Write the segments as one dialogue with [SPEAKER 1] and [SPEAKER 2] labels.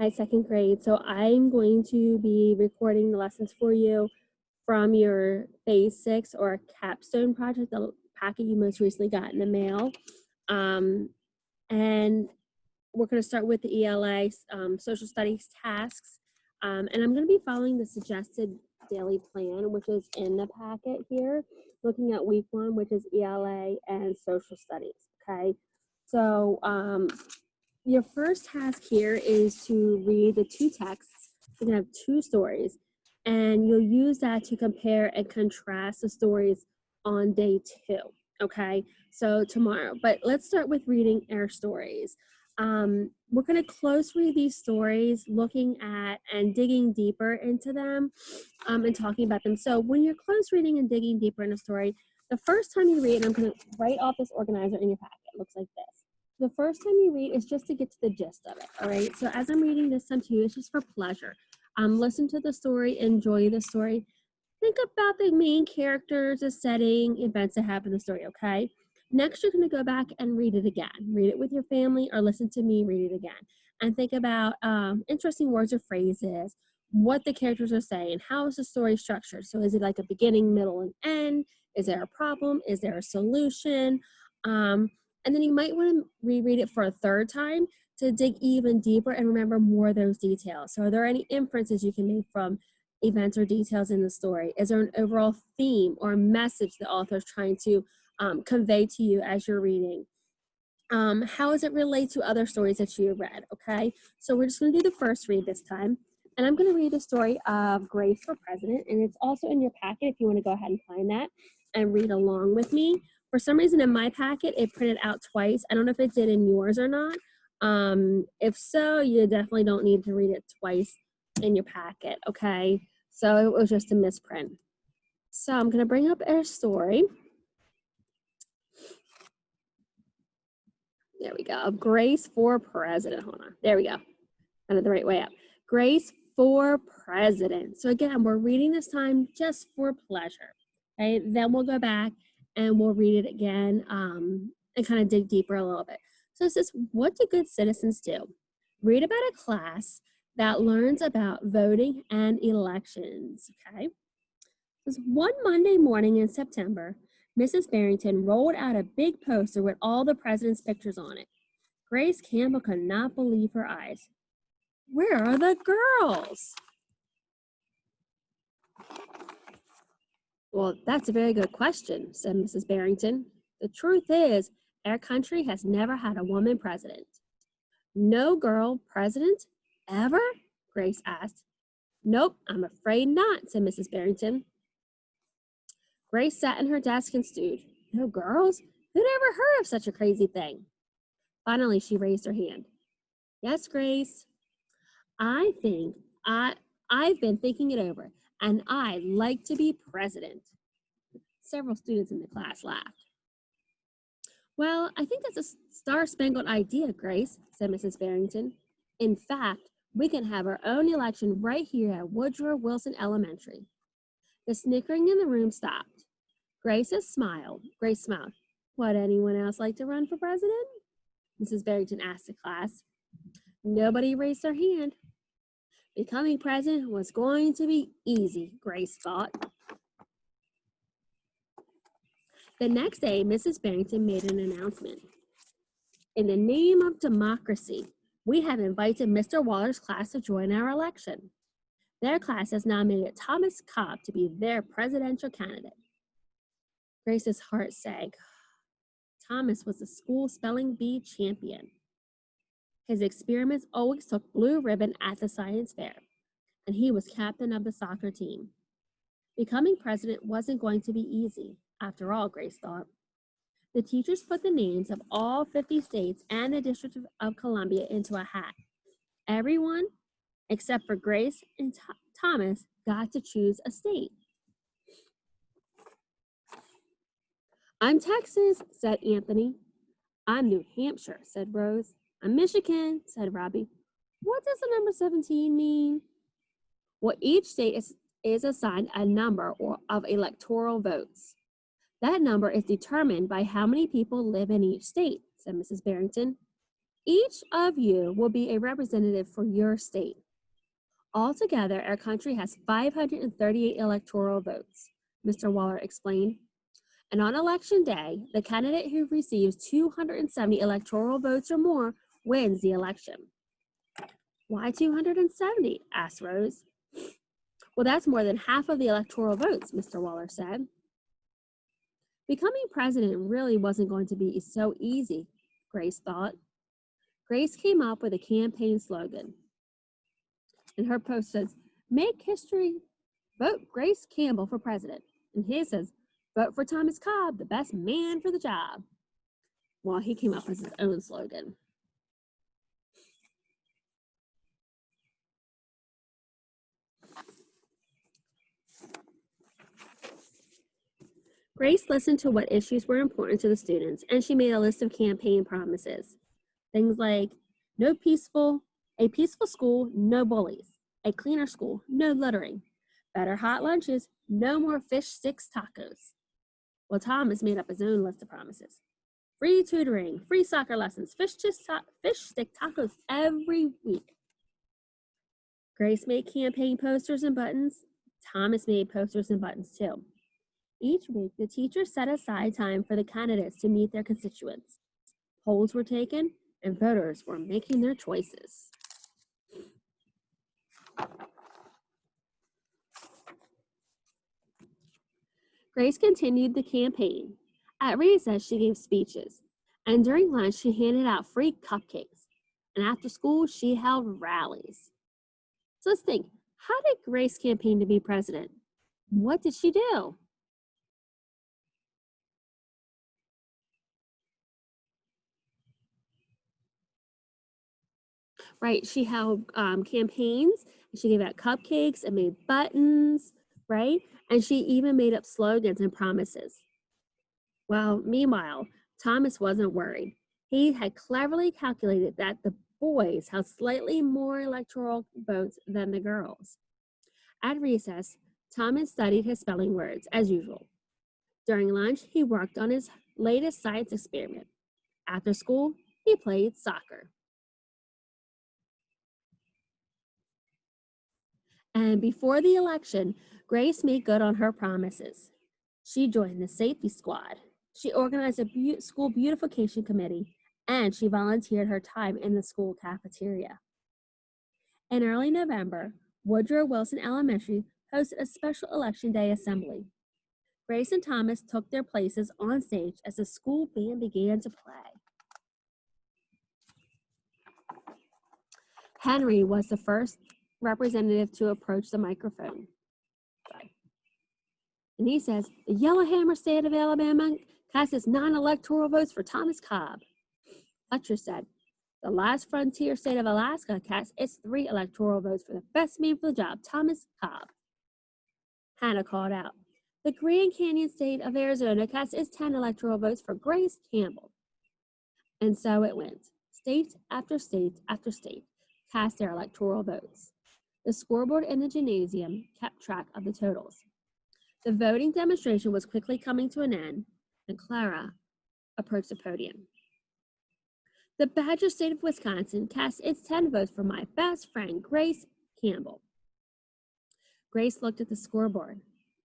[SPEAKER 1] Hi, second grade. So I'm going to be recording the lessons for you from your Phase 6 or Capstone project, the packet you most recently got in the mail. And we're going to start with the ELA social studies tasks. And I'm going to be following the suggested daily plan, which is in the packet here, looking at week 1, which is ELA and social studies. Okay. So your first task here is to read the 2 texts. You're gonna have 2 stories, and you'll use that to compare and contrast the stories on day 2. Okay, so tomorrow. But let's start with reading our stories. We're gonna close read these stories, looking at and digging deeper into them, and talking about them. So when you're close reading and digging deeper in a story, the first time you read, and I'm gonna write off this organizer in your packet. It looks like this. The first time you read is just to get to the gist of it, all right? So as I'm reading this time to you, it's just for pleasure. Listen to the story, enjoy the story. Think about the main characters, the setting, events that happen in the story, okay? Next, you're gonna go back and read it again. Read it with your family or listen to me read it again. And think about interesting words or phrases, what the characters are saying, how is the story structured? So is it like a beginning, middle, and end? Is there a problem? Is there a solution? And then you might want to reread it for a third time to dig even deeper and remember more of those details. So are there any inferences you can make from events or details in the story? Is there an overall theme or message the author is trying to convey to you as you're reading? How does it relate to other stories that you have read? Okay, so we're just going to do the first read this time. And I'm going to read the story of Grace for President, and it's also in your packet if you want to go ahead and find that and read along with me. For some reason in my packet, it printed out twice. I don't know if it did in yours or not. If so, you definitely don't need to read it twice in your packet, okay? So it was just a misprint. So I'm going to bring up our story. There we go. Of Grace for President. Hold on. There we go. Kind of the right way up. Grace for President. So again, we're reading this time just for pleasure. Okay. Then we'll go back and we'll read it again and kind of dig deeper a little bit. So it says, what do good citizens do? Read about a class that learns about voting and elections. Okay. It says, one Monday morning in September, Mrs. Barrington rolled out a big poster with all the president's pictures on it. Grace Campbell could not believe her eyes. Where are the girls? Well, that's a very good question, said Mrs. Barrington. The truth is, our country has never had a woman president. No girl president? Ever? Grace asked. Nope, I'm afraid not, said Mrs. Barrington. Grace sat in her desk and stewed. No girls? Who'd ever heard of such a crazy thing? Finally, she raised her hand. Yes, Grace. I've been thinking it over, and I'd like to be president. Several students in the class laughed. Well, I think that's a star-spangled idea, Grace, said Mrs. Barrington. In fact, we can have our own election right here at Woodrow Wilson Elementary. The snickering in the room stopped. Grace smiled. Would anyone else like to run for president? Mrs. Barrington asked the class. Nobody raised their hand. Becoming president was going to be easy, Grace thought. The next day, Mrs. Barrington made an announcement. In the name of democracy, we have invited Mr. Waller's class to join our election. Their class has nominated Thomas Cobb to be their presidential candidate. Grace's heart sank. Thomas was the school spelling bee champion. His experiments always took blue ribbon at the science fair, and he was captain of the soccer team. Becoming president wasn't going to be easy, after all, Grace thought. The teachers put the names of all 50 states and the District of Columbia into a hat. Everyone, except for Grace and Thomas, got to choose a state. I'm Texas, said Anthony. I'm New Hampshire, said Rose. I'm Michigan, said Robbie. What does the number 17 mean? Well, each state is assigned a number of electoral votes. That number is determined by how many people live in each state, said Mrs. Barrington. Each of you will be a representative for your state. Altogether, our country has 538 electoral votes, Mr. Waller explained. And on election day, the candidate who receives 270 electoral votes or more wins the election. Why 270? Asked Rose. Well, that's more than half of the electoral votes, Mr. Waller said. Becoming president really wasn't going to be so easy, Grace thought. Grace came up with a campaign slogan. And her post says, "Make history, vote Grace Campbell for president." And his says, "Vote for Thomas Cobb, the best man for the job." Well, he came up with his own slogan. Grace listened to what issues were important to the students, and she made a list of campaign promises. Things like a peaceful school, no bullies, a cleaner school, no littering, better hot lunches, no more fish sticks tacos. Well, Thomas made up his own list of promises. Free tutoring, free soccer lessons, fish stick tacos every week. Grace made campaign posters and buttons. Thomas made posters and buttons too. Each week, the teachers set aside time for the candidates to meet their constituents. Polls were taken, and voters were making their choices. Grace continued the campaign. At recess, she gave speeches, and during lunch, she handed out free cupcakes. And after school, she held rallies. So let's think, how did Grace campaign to be president? What did she do? Right, she held campaigns, she gave out cupcakes and made buttons, right? And she even made up slogans and promises. Well, meanwhile, Thomas wasn't worried. He had cleverly calculated that the boys held slightly more electoral votes than the girls. At recess, Thomas studied his spelling words, as usual. During lunch, he worked on his latest science experiment. After school, he played soccer. And before the election, Grace made good on her promises. She joined the safety squad. She organized a school beautification committee, and she volunteered her time in the school cafeteria. In early November, Woodrow Wilson Elementary hosted a special Election Day assembly. Grace and Thomas took their places on stage as the school band began to play. Henry was the first representative to approach the microphone. And he says, "The Yellowhammer State of Alabama cast its 9 electoral votes for Thomas Cobb." Fletcher said, "The last frontier state of Alaska cast its 3 electoral votes for the best man for the job, Thomas Cobb." Hannah called out, "The Grand Canyon state of Arizona cast its 10 electoral votes for Grace Campbell." And so it went. State after state after state cast their electoral votes. The scoreboard in the gymnasium kept track of the totals. The voting demonstration was quickly coming to an end, and Clara approached the podium. "The Badger State of Wisconsin cast its 10 votes for my best friend, Grace Campbell." Grace looked at the scoreboard.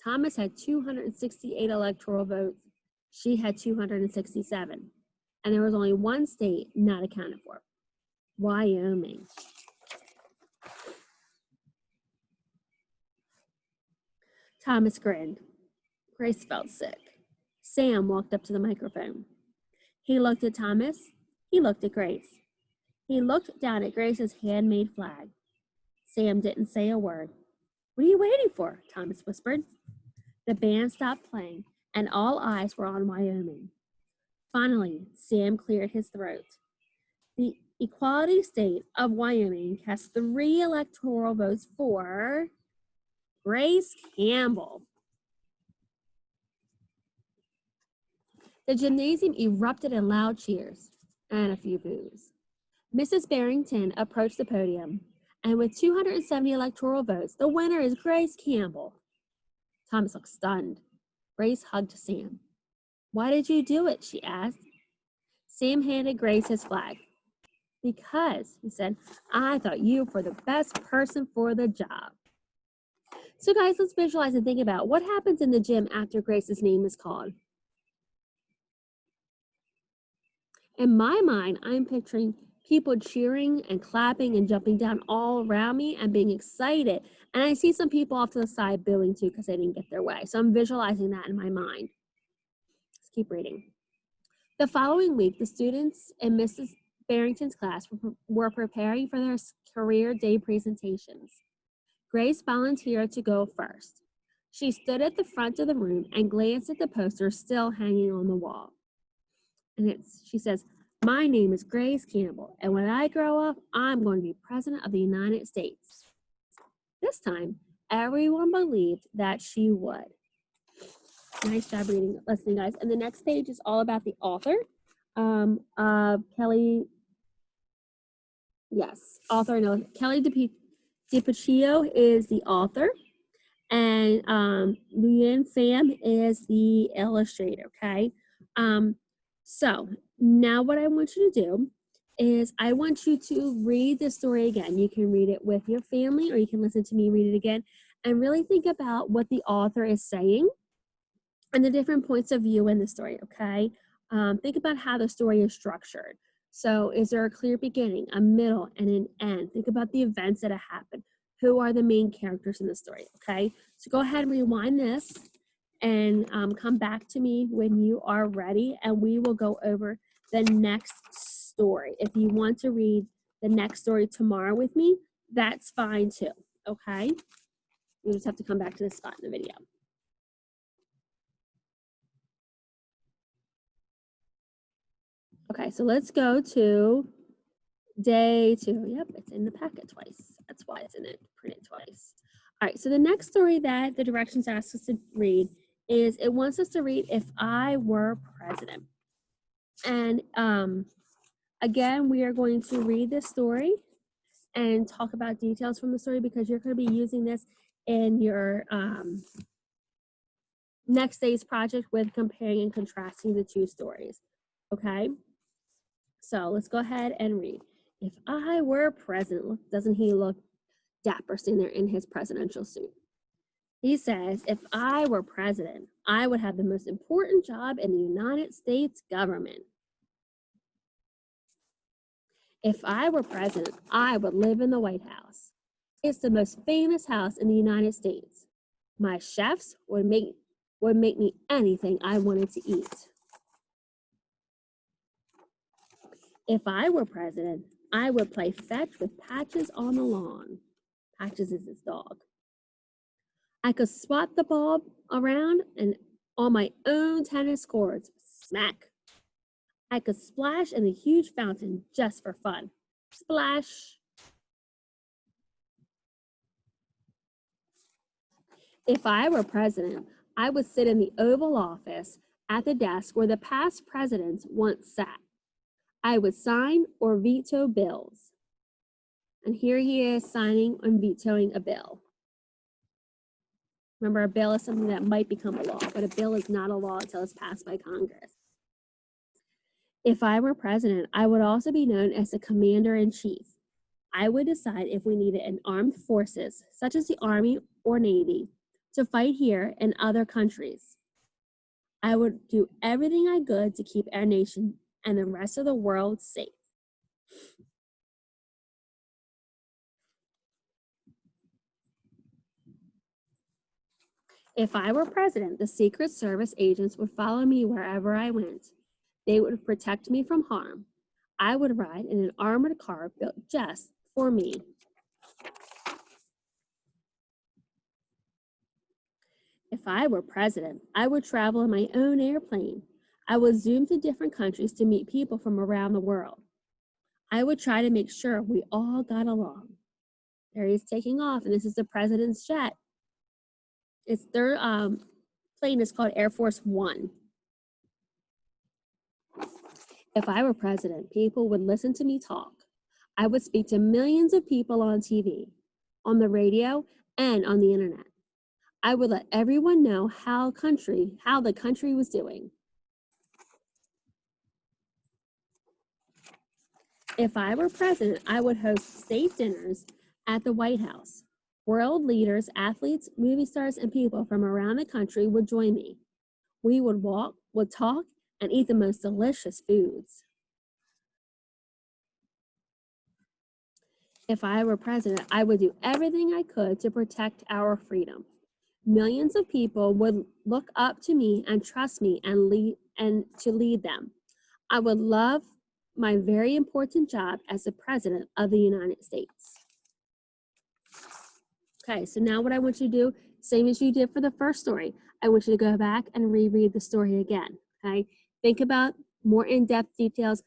[SPEAKER 1] Thomas had 268 electoral votes. She had 267. And there was only one state not accounted for: Wyoming. Thomas grinned. Grace felt sick. Sam walked up to the microphone. He looked at Thomas. He looked at Grace. He looked down at Grace's handmade flag. Sam didn't say a word. "What are you waiting for?" Thomas whispered. The band stopped playing, and all eyes were on Wyoming. Finally, Sam cleared his throat. "The equality state of Wyoming cast 3 electoral votes for Grace Campbell." The gymnasium erupted in loud cheers and a few boos. Mrs. Barrington approached the podium, and with 270 electoral votes, the winner is Grace Campbell. Thomas looked stunned. Grace hugged Sam. "Why did you do it?" she asked. Sam handed Grace his flag. because, he said, I thought you were the best person for the job. So guys, let's visualize and think about what happens in the gym after Grace's name is called. In my mind, I'm picturing people cheering and clapping and jumping down all around me and being excited. And I see some people off to the side booing too because they didn't get their way. So I'm visualizing that in my mind. Let's keep reading. The following week, the students in Mrs. Barrington's class were preparing for their career day presentations. Grace volunteered to go first. She stood at the front of the room and glanced at the poster still hanging on the wall. And she says, my name is Grace Campbell, and when I grow up, I'm going to be President of the United States. This time, everyone believed that she would. Nice job listening, guys. And the next page is all about the author, Kelly. Yes, author. No, Kelly DiPiccio is the author, and Luann Pham is the illustrator. Okay. So now what I want you to do is I want you to read the story again. You can read it with your family, or you can listen to me read it again, and really think about what the author is saying and the different points of view in the story, okay? Think about how the story is structured. So is there a clear beginning, a middle, and an end? Think about the events that have happened. Who are the main characters in the story, okay? So go ahead and rewind this and come back to me when you are ready, and we will go over the next story. If you want to read the next story tomorrow with me, that's fine too, okay? You just have to come back to this spot in the video. Okay, so let's go to day 2. Yep, it's in the packet twice. That's why it's in it printed twice. All right, so the next story that the directions ask us to read is it wants us to read If I Were President. And again, we are going to read this story and talk about details from the story because you're going to be using this in your next day's project with comparing and contrasting the two stories. Okay? So let's go ahead and read. If I were president, doesn't he look dapper standing there in his presidential suit? He says, if I were president, I would have the most important job in the United States government. If I were president, I would live in the White House. It's the most famous house in the United States. My chefs would make me anything I wanted to eat. If I were president, I would play fetch with Patches on the lawn. Patches is his dog. I could swat the ball around and on my own tennis courts. Smack. I could splash in the huge fountain just for fun. Splash. If I were president, I would sit in the Oval Office at the desk where the past presidents once sat. I would sign or veto bills. And here he is signing and vetoing a bill. Remember, a bill is something that might become a law, but a bill is not a law until it's passed by Congress. If I were president, I would also be known as the commander-in-chief. I would decide if we needed an armed forces, such as the Army or Navy, to fight here and other countries. I would do everything I could to keep our nation and the rest of the world safe. If I were president, the Secret Service agents would follow me wherever I went. They would protect me from harm. I would ride in an armored car built just for me. If I were president, I would travel in my own airplane. I would zoom to different countries to meet people from around the world. I would try to make sure we all got along. There he's taking off, and this is the president's jet. Their plane is called Air Force One. If I were president, people would listen to me talk. I would speak to millions of people on TV, on the radio, and on the internet. I would let everyone know how the country was doing. If I were president, I would host state dinners at the White House. World leaders, athletes, movie stars, and people from around the country would join me. We would walk, would talk, and eat the most delicious foods. If I were president, I would do everything I could to protect our freedom. Millions of people would look up to me and trust me and to lead them. I would love my very important job as the president of the United States. Okay, so now what I want you to do, same as you did for the first story, I want you to go back and reread the story again. Okay, think about more in-depth details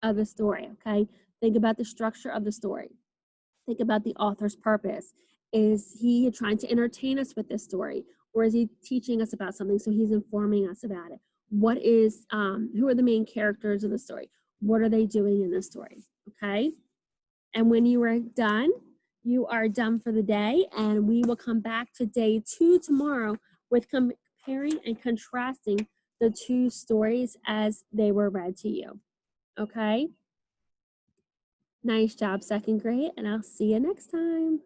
[SPEAKER 1] of the story. Okay, think about the structure of the story. Think about the author's purpose. Is he trying to entertain us with this story, or is he teaching us about something? So he's informing us about it. What is who are the main characters of the story? What are they doing in the story? Okay, and when you are done, you are done for the day, and we will come back to day 2 tomorrow with comparing and contrasting the two stories as they were read to you. Okay. Nice job, second grade, and I'll see you next time.